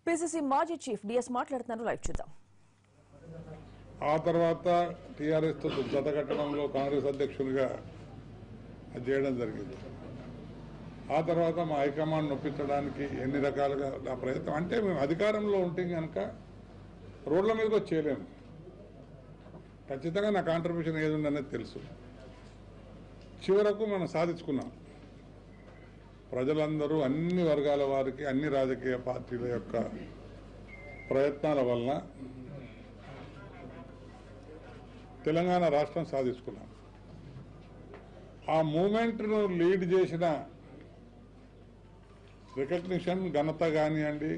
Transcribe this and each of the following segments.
PCC మాజీ chief DS మాట్లాడుతున్నారు. Live చూద్దాం. ఆ తర్వాత టీఆర్ఎస్ తో జతకట్టడంలో కాంగ్రెస్ అధ్యక్షులుగా చేయడం జరిగింది. ఆ తర్వాత మా హైకమాండ్ నొప్పించడానికి ఎన్ని రకాలుగా నా ప్రయత్నం, అంటే మేము అధికారంలో ఉంటే కనుక రోడ్ల మీద కూడా చేయలేము. ఖచ్చితంగా నా కాంట్రిబ్యూషన్ ఏది ఉందనేది తెలుసు. చివరకు మనం సాధించుకున్నాం. ప్రజలందరూ అన్ని వర్గాల వారికి, అన్ని రాజకీయ పార్టీల యొక్క ప్రయత్నాల వలన తెలంగాణ రాష్ట్రం సాధించుకున్నాం. ఆ మూమెంట్ను లీడ్ చేసిన రికగ్నిషన్, ఘనత కానివ్వండి,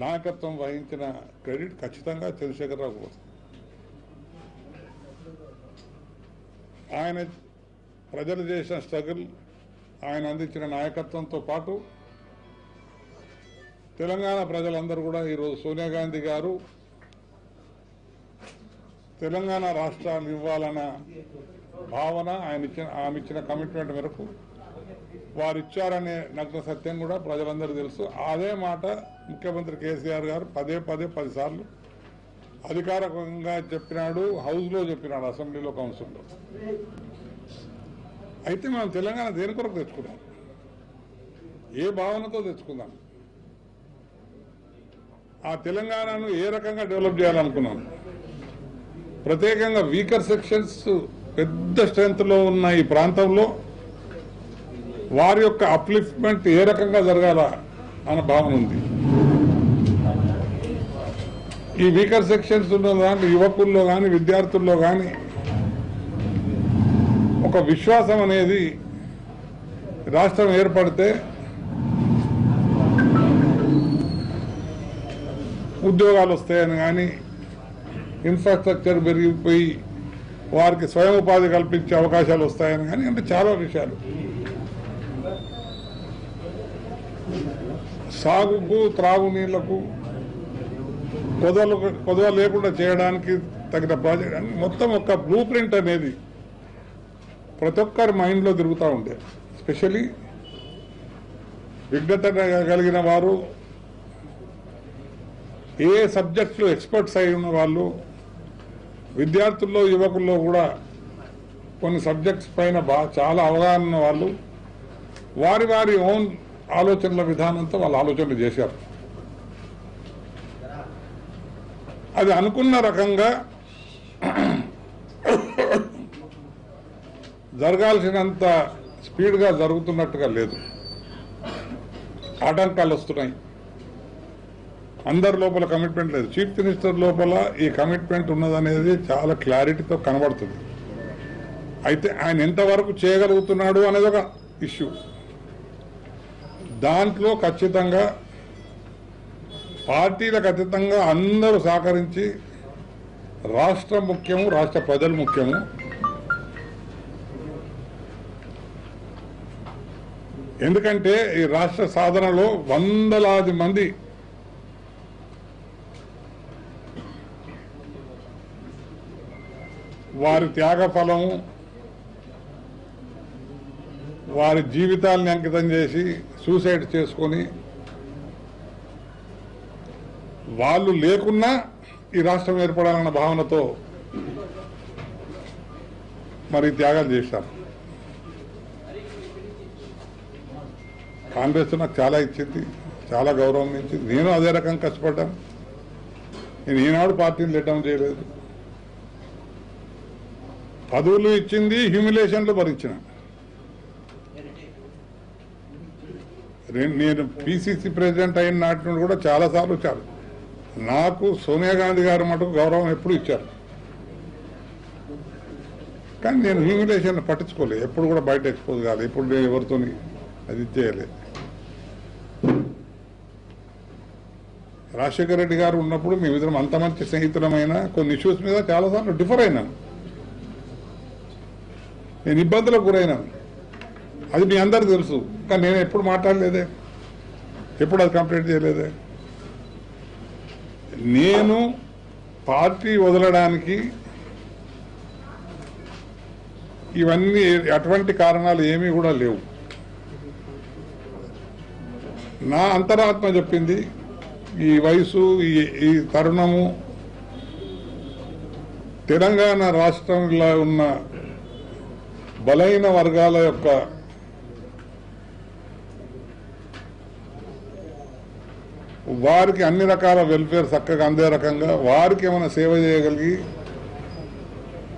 నాయకత్వం వహించిన క్రెడిట్ ఖచ్చితంగా చంద్రశేఖరరావుకు వస్తుంది. ఆయన ప్రజలు చేసిన స్ట్రగుల్, ఆయన అందించిన నాయకత్వంతో పాటు తెలంగాణ ప్రజలందరూ కూడా ఈరోజు సోనియా గాంధీ గారు తెలంగాణ రాష్ట్రాన్ని ఇవ్వాలన్న భావన, ఆమె ఇచ్చిన కమిట్మెంట్ మేరకు వారు ఇచ్చారనే నగ్న సత్యం కూడా ప్రజలందరూ తెలుసు. అదే మాట ముఖ్యమంత్రి కేసీఆర్ గారు పదే 10 సార్లు అధికారికంగా చెప్పినాడు, హౌస్లో చెప్పినాడు, అసెంబ్లీలో, కౌన్సిల్లో. అయితే మనం తెలంగాణ దేని కొరకు తెచ్చుకున్నాం, ఏ భావనతో తెచ్చుకుందాం, ఆ తెలంగాణను ఏ రకంగా డెవలప్ చేయాలనుకున్నాం. ప్రత్యేకంగా వీకర్ సెక్షన్స్ పెద్ద స్ట్రెంగ్త్లో ఉన్న ఈ ప్రాంతంలో వారి యొక్క అప్లిఫ్ట్మెంట్ ఏ రకంగా జరగాల అన్న భావన ఉంది. ఈ వీకర్ సెక్షన్స్ ఉన్న దాంట్లో యువకుల్లో కానీ, విద్యార్థుల్లో కానీ ఒక విశ్వాసం అనేది, రాష్ట్రం ఏర్పడితే ఉద్యోగాలు వస్తాయని కానీ, ఇన్ఫ్రాస్ట్రక్చర్ పెరిగిపోయి వారికి స్వయం ఉపాధి కల్పించే అవకాశాలు వస్తాయని కానీ, అంటే చాలా విషయాలు, సాగుకు, త్రాగునీళ్లకు కొదవ లేకుండా చేయడానికి తగిన ప్రాజెక్ట్ అని మొత్తం ఒక బ్లూ ప్రింట్ అనేది ప్రతి ఒక్కరి మైండ్లో తిరుగుతూ ఉండే. ఎస్పెషలీ విఘ్నత కలిగిన వారు, ఏ సబ్జెక్ట్స్లో ఎక్స్పర్ట్స్ అయి ఉన్న వాళ్ళు, విద్యార్థుల్లో, యువకుల్లో కూడా కొన్ని సబ్జెక్ట్స్ పైన చాలా అవగాహన ఉన్న వాళ్ళు వారి ఓన్ ఆలోచనల విధానంతో వాళ్ళు ఆలోచనలు చేశారు. అది అనుకున్న రకంగా జరగాల్సినంత స్పీడ్గా జరుగుతున్నట్టుగా లేదు. ఆటంకాలు వస్తున్నాయి. అందరి లోపల కమిట్మెంట్ లేదు. చీఫ్ మినిస్టర్ లోపల ఈ కమిట్మెంట్ ఉన్నదనేది చాలా క్లారిటీతో కనబడుతుంది. అయితే ఆయన ఎంతవరకు చేయగలుగుతున్నాడు అనేది ఒక ఇష్యూ. దాంట్లో ఖచ్చితంగా పార్టీలకు అతీతంగా అందరూ సహకరించి, రాష్ట్రం ముఖ్యము, రాష్ట్ర ప్రజలు ముఖ్యము. ఎందుకంటే ఈ రాష్ట్ర సాధనలో వందలాది మంది వారి త్యాగఫలము, వారి జీవితాలని అంకితం చేసి సూసైడ్ చేసుకొని, వాళ్ళు లేకున్నా ఈ రాష్ట్రం ఏర్పడాలన్న భావనతో మరి త్యాగాలు చేశారు. కాంగ్రెస్ నాకు చాలా ఇచ్చింది, చాలా గౌరవం ఇచ్చింది. నేను అదే రకంగా కష్టపడ్డాను. నేను ఈనాడు పార్టీని లెట్ డౌన్ చేయలేదు. పదవులు ఇచ్చింది, హ్యూమిలేషన్లు భరించిన. నేను పిసిసి ప్రెసిడెంట్ అయిన నాటి నుండి కూడా చాలాసార్లు వచ్చారు. నాకు సోనియా గాంధీ గారు మటుకు గౌరవం ఎప్పుడు ఇచ్చారు. కానీ నేను హ్యూమిలేషన్ పట్టించుకోలేదు, ఎప్పుడు కూడా బయట ఎక్స్పోజ్ కాలేదు, ఎప్పుడు నేను ఎవరితో అది చేయలేదు. రాజశేఖర రెడ్డి గారు ఉన్నప్పుడు మేమిద్దరం అంత మంచి స్నేహితులమైన కొన్ని ఇష్యూస్ మీద చాలాసార్లు డిఫర్ అయినాను. నేను ఇబ్బందులకు గురైనాను, అది మీ అందరూ తెలుసు. కానీ నేను ఎప్పుడు మాట్లాడలేదే, ఎప్పుడు అది కంప్లీట్ చేయలేదే. నేను పార్టీ వదలడానికి ఇవన్నీ అటువంటి కారణాలు ఏమీ కూడా లేవు. నా అంతరాత్మ చెప్పింది ఈ వయసు ఈ తరుణము తెలంగాణ రాష్ట్రంలో ఉన్న బలైన వర్గాల యొక్క వారికి అన్ని రకాల వెల్ఫేర్ చక్కగా అందే రకంగా వారికి ఏమైనా సేవ చేయగలిగి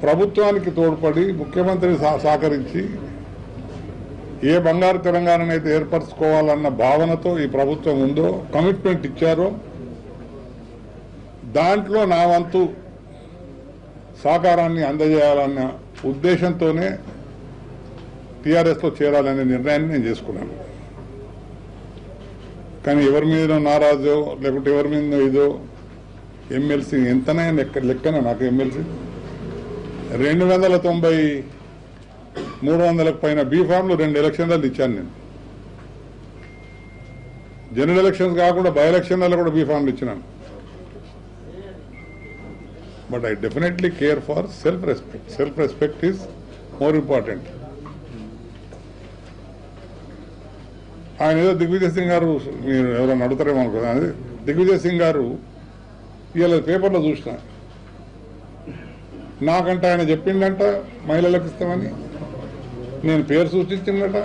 ప్రభుత్వానికి తోడ్పడి ముఖ్యమంత్రి సహకరించి ఏ బంగారు తెలంగాణను అయితే ఏర్పరచుకోవాలన్న భావనతో ఈ ప్రభుత్వం ఉందో కమిట్మెంట్ ఇచ్చారో దాంట్లో నా వంతు సహకారాన్ని అందజేయాలన్న ఉద్దేశంతోనే టీఆర్ఎస్లో చేరాలనే నిర్ణయాన్ని నేను చేసుకున్నాను. కానీ ఎవరి మీద నారాజో లేకుంటే ఎవరి మీద ఇదో ఎమ్మెల్సీ ఎంతనే లెక్కన నాకు ఎమ్మెల్సీ 290 300లకు పైన బీఫామ్లు 2 ఎలక్షన్లలో ఇచ్చాను నేను. జనరల్ ఎలక్షన్స్ కాకుండా బై ఎలక్షన్లలో కూడా బీఫామ్లు ఇచ్చినాను. But I definitely care for self respect. Self respect is more important. ఆయన ఏదో దిగ్విజయ్ సింగ్ గారు, మీరు ఎవరైనా అడుగుతారేమో అనుకున్నా, దిగ్విజయ్ సింగ్ గారు ఇవాళ పేపర్లో చూసిన, నాకంటే ఆయన చెప్పిండంట మహిళలకు ఇస్తామని, నేను పేరు సూచించిందట.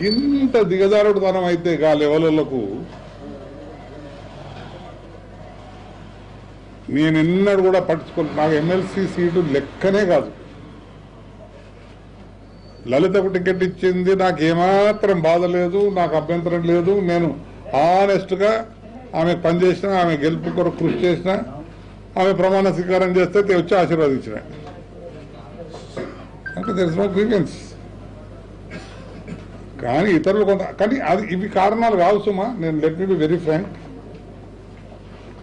ఇంత దిగజారుడుతనం అయితే గా లెవెల్లకు నేను ఎన్నడూ కూడా పట్టించుకోలేదు. నాకు ఎమ్మెల్సీ సీటు లెక్కనే కాదు. లలితకు టికెట్ ఇచ్చింది నాకు ఏమాత్రం బాధ లేదు, నాకు అభ్యంతరం లేదు. నేను ఆనెస్ట్గా ఆమె పనిచేసిన, ఆమె గెలుపు కొరకు కృషి చేసిన, ఆమె ప్రమాణ స్వీకారం చేస్తే వచ్చి ఆశీర్వదించిన. అంటే దర్ ఇస్ నో గ్రీవెన్స్. కానీ ఇతరులు కొంత, కానీ అది ఇవి కారణాలు కావు సుమా. నేను let me be very frank.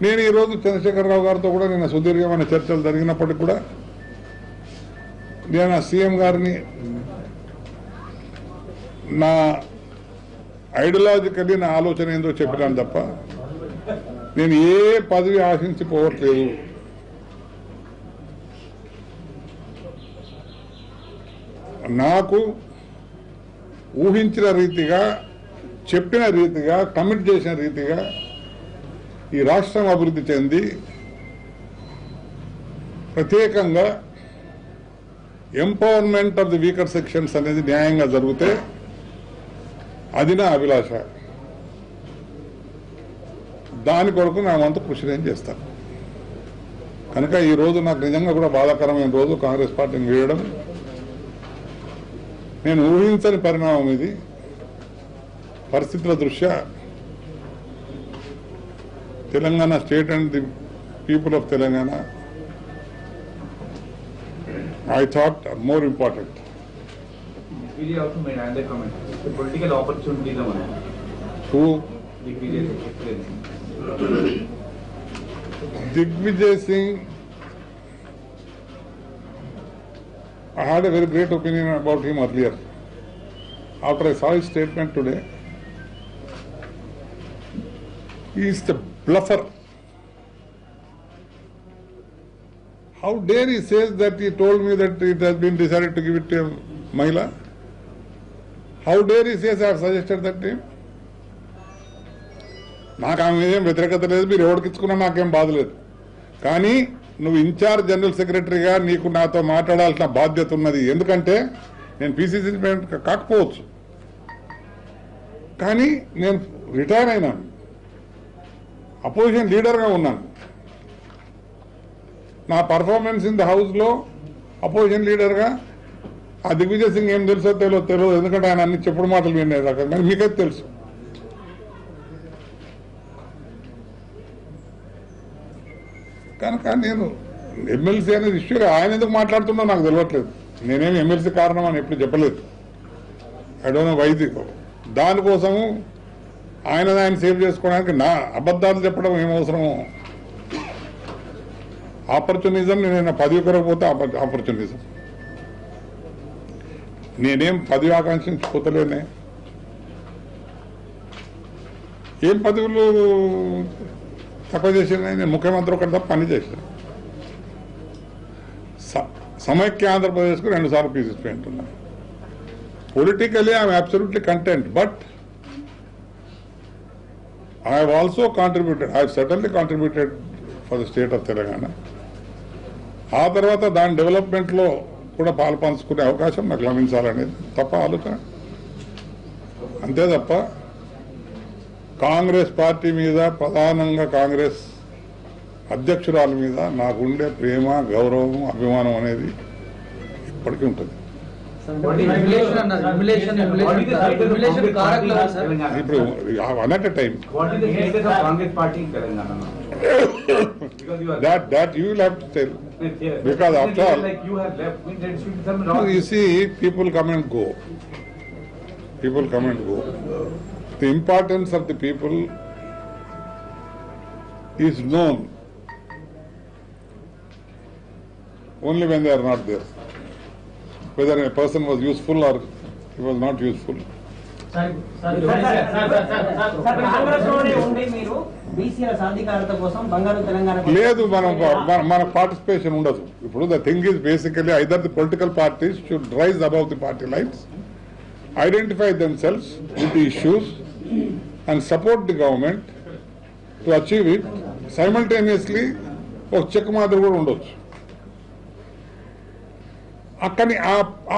నేను ఈరోజు చంద్రశేఖరరావు గారితో కూడా నిన్న సుదీర్ఘమైన చర్చలు జరిగినప్పటికీ కూడా నేను సీఎం గారిని నా ఐడియాలజికల్లీ నా ఆలోచన ఏందో చెప్పినాను తప్ప నేను ఏ పదవి ఆశించిపోవట్లేదు. నాకు ఊహించిన రీతిగా, చెప్పిన రీతిగా, కమిట్ చేసిన రీతిగా ఈ రాష్ట్రం అభివృద్ధి చెంది ప్రత్యేకంగా empowerment of the weaker sections అనేది న్యాయంగా జరిగితే అది నా అభిలాష. దాని కొరకు నా వంతు కృషి నేను చేస్తాను. కనుక ఈ రోజు నాకు నిజంగా కూడా బాధాకరమైన రోజు కాంగ్రెస్ పార్టీని వీడడం. నేను ఊహించని పరిణామం ఇది. పరిస్థితుల దృష్ట్యా Telangana state and the people of Telangana I thought are more important. Really also made another comment. The political opportunity the one. Who? Digvijay Singh. Digvijay Singh. I had a very great opinion about him earlier. After I saw his statement today, he is the bluffer. How dare he says that he told me that it has been decided to give it to a Mahila? How dare he says I have suggested that to him? నాకు ఆమె ఏం వ్యతిరేకత లేదు, మీరు ఎవరికి ఇచ్చుకున్నా నాకేం బాధ లేదు. కానీ నువ్వు ఇన్ఛార్జ్ జనరల్ సెక్రటరీగా నీకు నాతో మాట్లాడాల్సిన బాధ్యత ఉన్నది. ఎందుకంటే నేను పీసీసీ ప్రెసిడెంట్ కాకపోవచ్చు, కానీ నేను రిటైర్ అయినాను, అపోజిషన్ లీడర్గా ఉన్నాను. నా పర్ఫార్మెన్స్ ఇన్ ద హౌస్లో అపోజిషన్ లీడర్గా ఆ దిగ్విజయ్ సింగ్ ఏం తెలుసో తెలియదు, ఎందుకంటే ఆయన అన్ని చెప్పుడు మాటలు వినే రకంగా మీకైతే తెలుసు. కనుక నేను ఎమ్మెల్సీ అనేది ఇష్యూగా ఆయన ఎందుకు మాట్లాడుతున్నా నాకు తెలియట్లేదు. నేనేమి ఎమ్మెల్సీ కారణం అని ఎప్పుడు చెప్పలేదు. I don't know why. దానికోసము ఆయన సేవ్ చేసుకోవడానికి నా అబద్ధాలు చెప్పడం ఏమవసరము. ఆపర్చునిజం, నేను పదవి కొరకు పోతే ఆపర్చునిజం. నేనేం పదవి ఆకాంక్షించిపోతలేనే. ఏం పదవులు తక్కువ చేసిన, నేను ముఖ్యమంత్రి ఒకటి తప్ప పని చేసిన. సమైక్య ఆంధ్రప్రదేశ్కు 2 సార్లు పీసీసీ ప్రెసిడెంట్ ఉన్నా. Politically I'm absolutely content. But I have also contributed. I have certainly contributed for the state of Telangana. ఆ తర్వాత దాని డెవలప్మెంట్లో కూడా పాలు పంచుకునే అవకాశం నాకు లభించాలనేది తప్ప ఆలోచన. అంతే తప్ప కాంగ్రెస్ పార్టీ మీద, ప్రధానంగా కాంగ్రెస్ అధ్యక్షురాల మీద నాకుండే ప్రేమ, గౌరవం, అభిమానం అనేది ఇప్పటికీ ఉంటుంది. ఇప్పుడు one at a time that you will have to tell, because after all you see people come and go. The importance of the people is known only when they are not there. Whether a person was useful or he was not useful. లేదు, మన participation ఉండదు. ఇప్పుడు the thing is basically either the political parties should rise above the party lines, identify themselves with the issues and support the government to achieve it. Simultaneously ఒక check మాదిరి కూడా ఉండొచ్చు. అక్కడి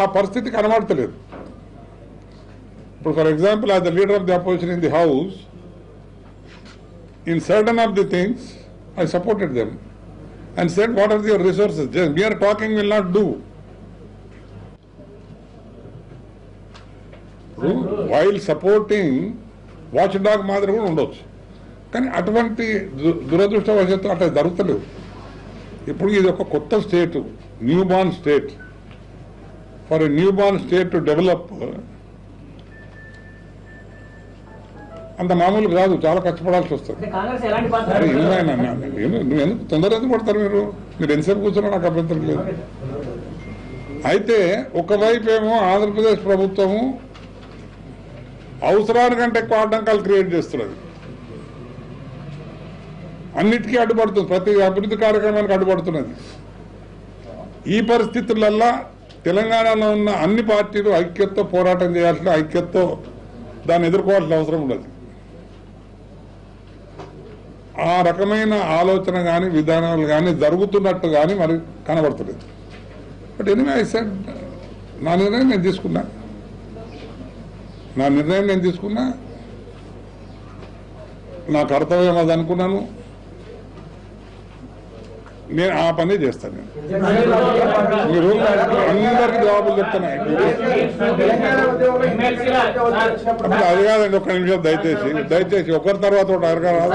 ఆ పరిస్థితి కనబడతలేదు. ఇప్పుడు for example, as the leader of the opposition in the house, in certain of the things I supported them and said, what are your resources? Just mere talking will not do. While supporting, watchdog మాదిరి కూడా ఉండొచ్చు. కానీ అటువంటి దురదృష్టవశాత్తు అట్లా జరుగుతలేదు. ఇప్పుడు ఇది ఒక కొత్త state, new born state. For a new born state to develop అంత మామూలు కాదు, చాలా కష్టపడాల్సి వస్తుంది. నువ్వు ఎందుకు తొందరగా పడతారు? మీరు ఎంతసేపు కూర్చున్నా నాకు అభ్యంతరం లేదు. అయితే ఒకవైపు ఏమో ఆంధ్రప్రదేశ్ ప్రభుత్వము అవసరానికంటే ఎక్కువ ఆటంకాలు క్రియేట్ చేస్తున్నది, అన్నిటికీ అడ్డుపడుతుంది, ప్రతి అభివృద్ధి కార్యక్రమానికి అడ్డుపడుతున్నది. ఈ పరిస్థితులల్లా తెలంగాణలో ఉన్న అన్ని పార్టీలు ఐక్యతతో పోరాటం చేయాల్సిన, ఐక్యతతో దాన్ని ఎదుర్కోవాల్సిన అవసరం ఉన్నది. ఆ రకమైన ఆలోచన కానీ, విధానాలు కానీ జరుగుతున్నట్టు కానీ మరి కనబడుతుంది. బట్ ఎనీవే ఐ సెడ్, నా నిర్ణయం నేను తీసుకున్నా, నా కర్తవ్యం అది అనుకున్నాను, నేను ఆ పని చేస్తాను. మీరు అందరికి జవాబులు చెప్తున్నాయి. అది కాదండి, ఒక్క నిమిషం దయచేసి ఒకరి తర్వాత ఒకటి అడగరాదు.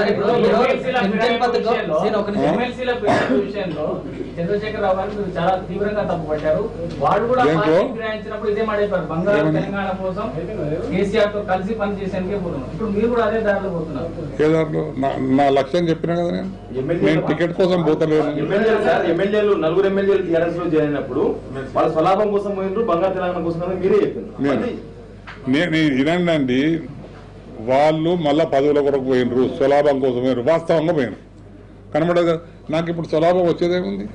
చంద్రశేఖరరావు గారు చాలా తీవ్రంగా తప్పుపట్టారు. వాళ్ళు కూడా గ్రహించినప్పుడు ఇదే మాట చెప్పారు, బంగారు తెలంగాణ కోసం కేసీఆర్ తో కలిసి పనిచేసేందుకే పోతున్నారు. ఇప్పుడు మీరు కూడా అదే దారిలో పోతున్నారు. ఏ దారిలో? నా లక్ష్యం చెప్పినా కదా, నేను టికెట్ కోసం పోతలేను. ఎమ్మెల్యేలు 4 ఎమ్మెల్యేలు టీఆర్ఎస్ లో చేరినప్పుడు వాళ్ళ స్వలాభం కోసం పోయినారు, బంగారు తెలంగాణ కోసం మీరే చెప్పారు. ఇదండి, వాళ్ళు మళ్ళా పదవుల కొరకు పోయినరు, స్వలాభం కోసం పోయినరు, వాస్తవంగా పోయినరు. కనబడదు. నాకు ఇప్పుడు స్వలాభం వచ్చేదేముంది?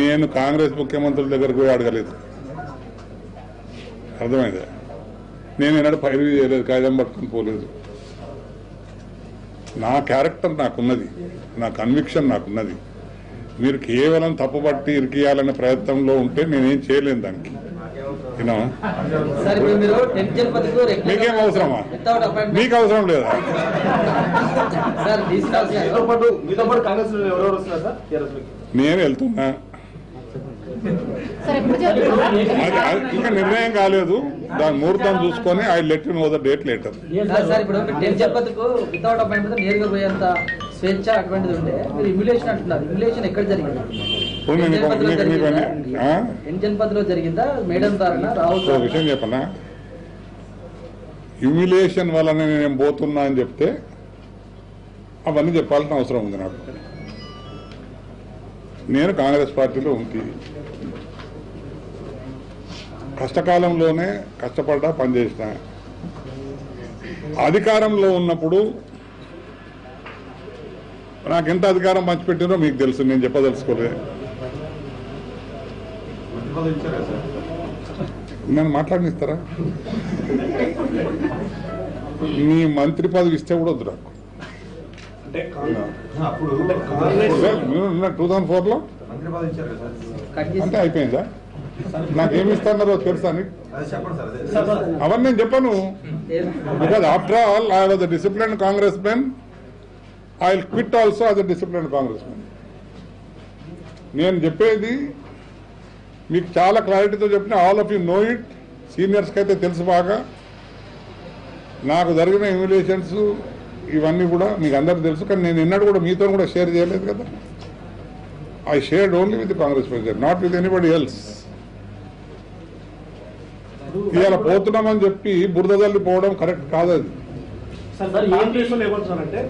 నేను కాంగ్రెస్ ముఖ్యమంత్రుల దగ్గరకు పోయి అడగలేదు, అర్థమైందా? నేను ఎన్నడూ ఫైర్ చేయలేదు, కాగితం పట్టుకుని పోలేదు. నా క్యారెక్టర్ నాకున్నది, నా కన్విక్షన్ నాకున్నది. మీరు కేవలం తప్పుపట్టి ఇరికియాలనే ప్రయత్నంలో ఉంటే నేనేం చేయలేను దానికి. మీకేం అవసరమా? మీకు అవసరం లేదా? నేను వెళ్తున్నా, ఇంకా నిర్ణయం కాలేదు, దాని ముహూర్తం చూసుకొని I let you know the date later. స్వేచ్ఛ అటువంటిది ఉంటే మీరు ఇమ్యులేషన్ అంటున్నారు. ఇమ్యులేషన్ ఎక్కడ జరిగింది? జనపదలో జరిగిందా? మేడం ద్వారా రావచ్చు. విషయం చెప్పనా, ఇమ్యులేషన్ వలన నేను పోతున్నా అని చెప్తే అవన్నీ చెప్పాల్సిన అవసరం ఉంది నాకు. నేను కాంగ్రెస్ పార్టీలో ఉండి కష్టకాలంలోనే కష్టపడ్డా, పనిచేసిన. అధికారంలో ఉన్నప్పుడు నాకు ఎంత అధికారం పంచిపెట్టినో మీకు తెలుసు, నేను చెప్పదలుచుకోలేదు. నన్ను మాట్లాడనిస్తారా? మీ మంత్రి పదవి ఇస్తే కూడా వద్దు నాకు. 2004లో అంటే అయిపోయిందా? నాకేమి ఇస్తారో తెలుసా నీకు? అవన్నీ నేను చెప్పాను. Because after all I was a discipline Congress men. I will quit also as a discipline Congress men. నేను చెప్పేది మీకు చాలా క్లారిటీతో చెప్పిన, all of you know it. సీనియర్స్కి అయితే తెలుసు బాగా. నాకు జరిగిన హ్యూమిలేషన్స్ ఇవన్నీ కూడా మీకు అందరికీ తెలుసు. కానీ నేను ఎన్నడూ కూడా మీతో కూడా షేర్ చేయలేదు కదా. I shared only with Congress president, not with anybody else. ఇవాళ పోతున్నామని చెప్పి బురద తల్లి పోవడం కరెక్ట్ కాదు. అది ఏమంటున్నారంటే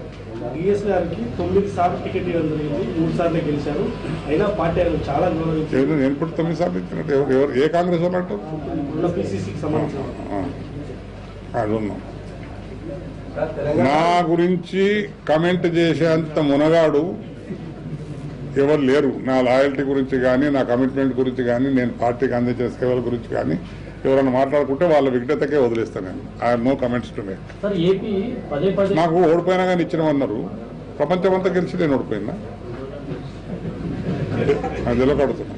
బిఎస్ గారికి 9 సార్లు టికెట్ ఇవ్వడం జరిగింది, 3 సార్లు గెలిచారు. అయినా పార్టీ ఆయన చాలా గౌరవించారు. నేను ఇప్పుడు 9 సార్లు ఇచ్చినట్టు ఎవరు ఏ కాంగ్రెస్ వాళ్ళు అంటారు? పిసిసికి సంబంధించిన నా గురించి కమెంట్ చేసేంత మునగాడు ఎవరు లేరు. నా లాయల్టీ గురించి కానీ, నా కమిట్మెంట్ గురించి కానీ, నేను పార్టీకి అందించిన సేవల గురించి కానీ ఎవరైనా మాట్లాడుకుంటే వాళ్ళ విఘ్నతకే వదిలేస్తాను. నేను I have no comments to make. నాకు ఓడిపోయినా కానీ ఇచ్చినామన్నారు. ప్రపంచం అంతా గెలిచి నేను ఓడిపోయినా అది నిలకడుతున్నా.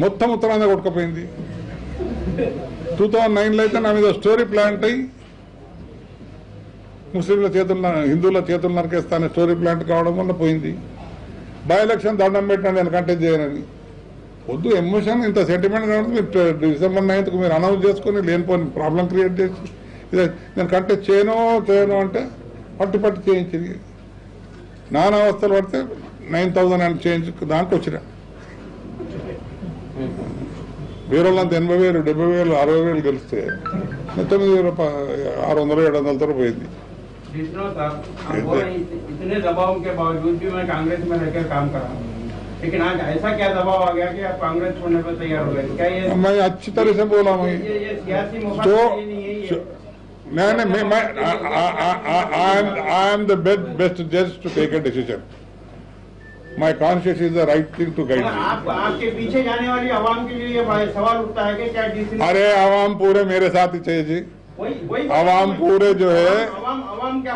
మొత్తం ఉత్తరాంధ్ర కొట్టుకుపోయింది. 2009లో అయితే నా మీద స్టోరీ ప్లాంట్ అయ్యి ముస్లింల చేతుల్లో హిందువుల చేతులు నరికేస్తానే స్టోరీ ప్లాంట్ కావడం వల్ల పోయింది. బై ఎలక్షన్ దండం పెట్టినా నేను కంటెస్ట్ చేయనని. వద్దు ఎమోషన్, ఇంత సెంటిమెంట్ కాబట్టి మీరు December 9th మీరు అనౌన్స్ చేసుకుని లేనిపోని ప్రాబ్లం క్రియేట్ చేసి ఇదే నేను కంటెస్ట్ చేయను అంటే పట్టి చేయించింది. నానా అవస్థలు పడితే 9,000 అని చేయించు దానికి వచ్చిన. వేరే వాళ్ళంతా 80,000, 70,000, 60,000 గెలిస్తే 9,600-700 పోయింది. इतने दबाव के बावजूद भी मैं कांग्रेस में रहकर काम कर रहा हूँ, लेकिन आज ऐसा क्या दबाव आ गया कि आप कांग्रेस छोड़ने पर तैयार हो गए? क्या ये मैं अच्छी तरह से बोला मैं ये सियासी मुफाद नहीं है ये? नहीं, I am the best judge to take a decision. My conscience is the right thing to guide me. आपके पीछे जाने वाली आवाम के लिए ये सवाल उठता है कि क्या डीसी? अरे आवाम पूरे मेरे साथ ही चाहिए जी. आवाम पूरे जो है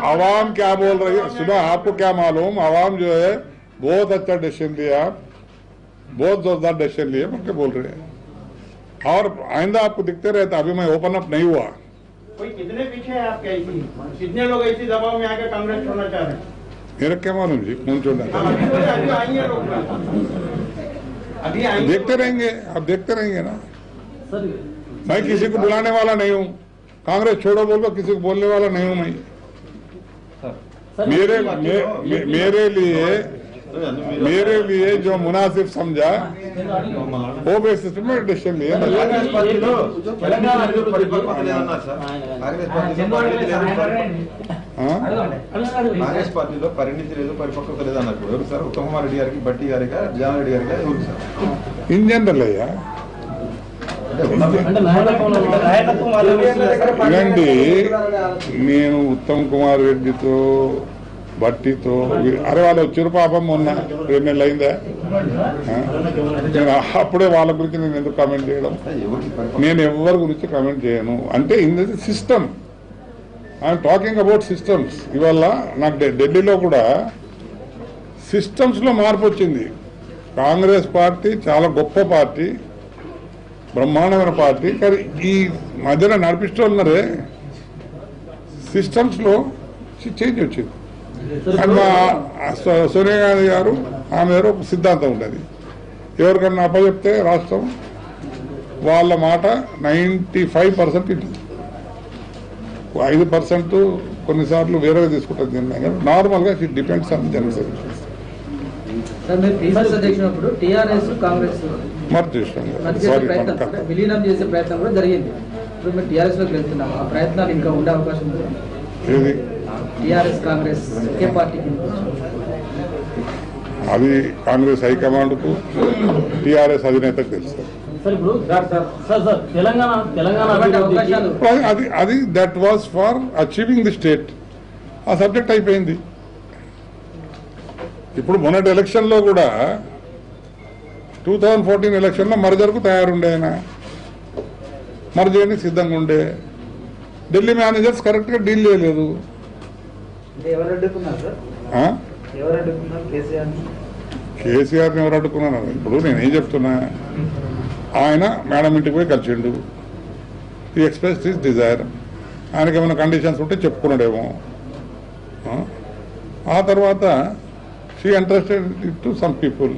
आवाम क्या बोल रही है सुनो, आपको क्या मालूम? आवाम जो है बहुत अच्छा डिसीजन लिया, बहुत जोरदार डिसीजन लिया करके बोल रहे हैं. और आइंदा आपको दिखते रहता. अभी मैं ओपन अप नहीं हुआ. कोई कितने पीछे है आपके? कितने लोग ऐसी दबाव में आकर कांग्रेस छोड़ना चाह रहे हैं? मेरा क्या मालूम जी कौन छोड़ना चाह रहे हैं? देखते रहेंगे, आप देखते रहेंगे ना. मैं किसी को बुलाने वाला नहीं हूँ. कांग्रेस छोड़ो बोलो किसी को बोलने वाला नहीं हूँ मैं. मेरे लिए जो मुनासिब समझा वो बेसिस पे मैं डिसीजन लिया. కాంగ్రెస్ పార్టీలో పరిణితి లేదు, పరిపక్వత లేదు అన్నారు. ఎవరు సార్? ఉత్తమ్ కుమార్ రెడ్డి గారికి, బట్టి గారికి, జగన్ రెడ్డి గారికి ఎవరు సార్? ఇన్ జనరల్ అయ్యా ఇలాంటి నేను ఉత్తమ్ కుమార్ రెడ్డితో బట్టితో అరే వాళ్ళు వచ్చారు పాపం మొన్న 2 నెలలు అయిందా. నేను అప్పుడే వాళ్ళ గురించి నేను ఎందుకు కామెంట్ చేయడం? నేను ఎవరి గురించి కామెంట్ చేయను. అంటే in the system I'm talking about systems. ఇవాళ నాకు ఢిల్లీలో కూడా సిస్టమ్స్లో మార్పు వచ్చింది. కాంగ్రెస్ పార్టీ చాలా గొప్ప పార్టీ, బ్రహ్మాండమైన పార్టీ. కానీ ఈ మధ్యన నడిపిస్తున్నారే సిస్టమ్స్లో చేంజ్ వచ్చింది. అండ్ మా సోనియా గాంధీ గారు ఆమె దగ్గర ఒక సిద్ధాంతం ఉండేది, ఎవరికన్నా అప్పచెప్తే రాష్ట్రం వాళ్ళ మాట 95% ఇంటుంది, 5% కొన్నిసార్లు వేరేగా తీసుకుంటుంది. నార్మల్గా it depends on general services. విలీనం చేసే ప్రయత్నం కూడా జరిగింది. ఇప్పుడు మీరు టీఆర్ఎస్ లోకి వెళ్తున్నాం, ఆ ప్రయత్నాలు ఇంకా ఉండే అవకాశం ఉంది? టీఆర్ఎస్ కాంగ్రెస్ ఒకే పార్టీకి అది కాంగ్రెస్ హైకమాండ్ కు టీఆర్ఎస్ అధినేతకు తెలుసు. అది that was for achieving the state. ఆ సబ్జెక్ట్ అయిపోయింది. ఇప్పుడు మొన్నటి ఎలక్షన్ లో కూడా 2014 ఎలక్షన్ లో మర్జర్కు తయారుండే ఆయన మర్జ్ చేయడానికి సిద్ధంగా ఉండే. ఢిల్లీ మేనేజర్స్ కరెక్ట్గా డీల్ చేయలేదు. ఎవరు అడ్డుకున్నారు సార్? ఆ? ఎవరు అడ్డుకున్నారు? కేసీఆర్ని ఎవరు అడ్డుకున్నాను? ఇప్పుడు నేనేం చెప్తున్నా, ఆయన మేడం ఇంటికి పోయి కలిసిండు. ఈ ఎక్స్ప్రెస్ హిస్ డిజైర్. ఆయనకి ఏమైనా కండిషన్స్ ఉంటే చెప్పుకున్నాడేమో. ఆ తర్వాత she interested to some people.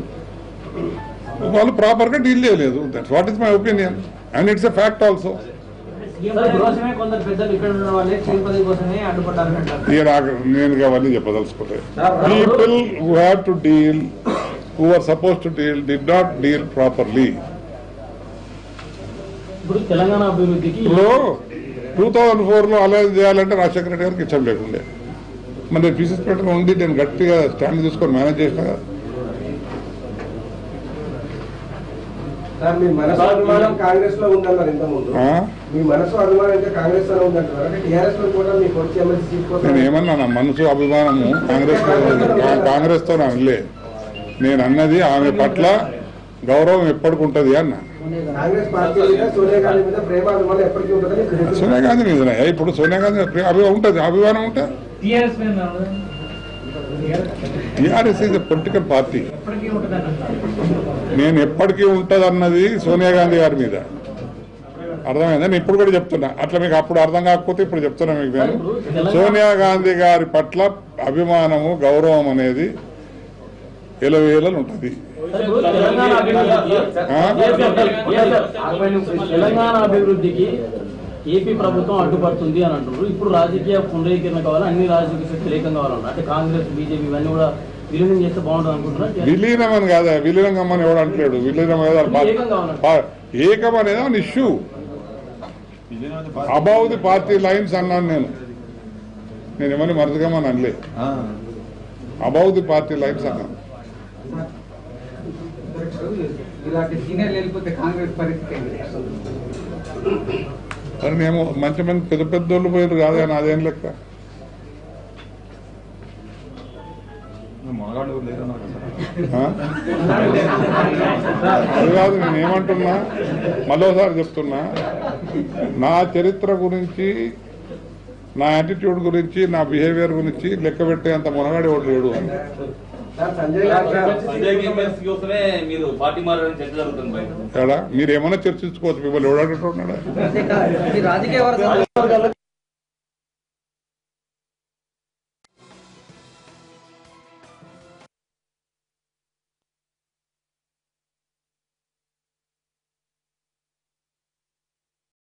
వాళ్ళు ప్రాపర్గా డీల్ చేయలేదు. That's what is my opinion and it's a fact also. నేను అవన్నీ చెప్పదలుచుకోలేదు. People who have to deal, who are suppose to deal, did not deal properly. ఇప్పుడు తెలంగాణ అభివృద్ధికి 2004లో అలయన్స్ చేయాలంటే రాజశేఖర రెడ్డి గారికి ఇష్టం లేకుండే. మరి నేను పీసీసీ ప్రెసిడెంట్ ఉండి నేను గట్టిగా స్టాండ్ తీసుకొని మేనేజ్ చేసిన కదా. మీ మనసు అభిమానం కాంగ్రెస్ లో ఉందన్నారు ఇంతకుముందు. మీ మనసు అభిమానం ఇంకా కాంగ్రెస్ లో ఉందంటారు. అంటే టీఆర్ఎస్ లో కూడా మీకు వచ్చి ఎమ్మెల్సీ తీసుకోవాలి. నేను ఏమన్నా నా మనసు అభిమానము కాంగ్రెస్ తో అనలే. నేను అన్నది ఆమె పట్ల గౌరవం ఎప్పటికి ఉంటుంది అన్న. కాంగ్రెస్ పార్టీ మీద సోనియా గాంధీ మీద ప్రేమ అభిమానం ఎప్పటికీ ఉంటుంది. సోనియా గాంధీ మీద ఇప్పుడు సోనియా గాంధీ ఉంటుంది, అభిమానం ఉంటే. TRS is a political party. నేను ఎప్పటికీ ఉంటుంది అన్నది సోనియా గాంధీ గారి మీద. అర్థమైందా? నేను ఇప్పుడు కూడా చెప్తున్నా. అట్లా మీకు అప్పుడు అర్థం కాకపోతే ఇప్పుడు చెప్తున్నా మీకు. నేను సోనియా గాంధీ గారి పట్ల అభిమానము, గౌరవం అనేది ఎలవేళలు ఉంటుంది. తెలంగాణ అభివృద్ధికి ఏపీ ప్రభుత్వం అడ్డుపడుతుంది అని అంటున్నారు. ఇప్పుడు రాజకీయ పునరీకరణ కావాలి, అన్ని రాజకీయ శక్తులు ఏకం కావాలన్నారు. అంటే కాంగ్రెస్, బీజేపీ ఇవన్నీ కూడా విలీనం చేస్తే బాగుంటుంది అనుకుంటున్నారు. విలీనం అని కాదా, విలీనం కమ్మని ఎవడు అంటలేడు. విలీనం ఏకం అనేది ఒక issue. Above the party lines అన్నాను నేను ఏమని మరచగమని అనలే. అబౌవ్ ది పార్టీ లైన్స్ అన్నాను. ఇలాంటి సీనియర్లు వెళ్ళిపోతే కాంగ్రెస్ పరిస్థితి కానీ మేము మంచి మంది పెద్ద పెద్దోళ్ళు పోయారు కాదా, నాదేం లెక్క. అది కాదు, నేనేమంటున్నా మరోసారి చెప్తున్నా, నా చరిత్ర గురించి, నా యాటిట్యూడ్ గురించి, నా బిహేవియర్ గురించి లెక్క పెట్టేంత మునగాడి ఒకటి లేడు అని. మీరేమన్నా చర్చించుకోవచ్చు, మిమ్మల్ని ఎవడాడుతున్నాడా?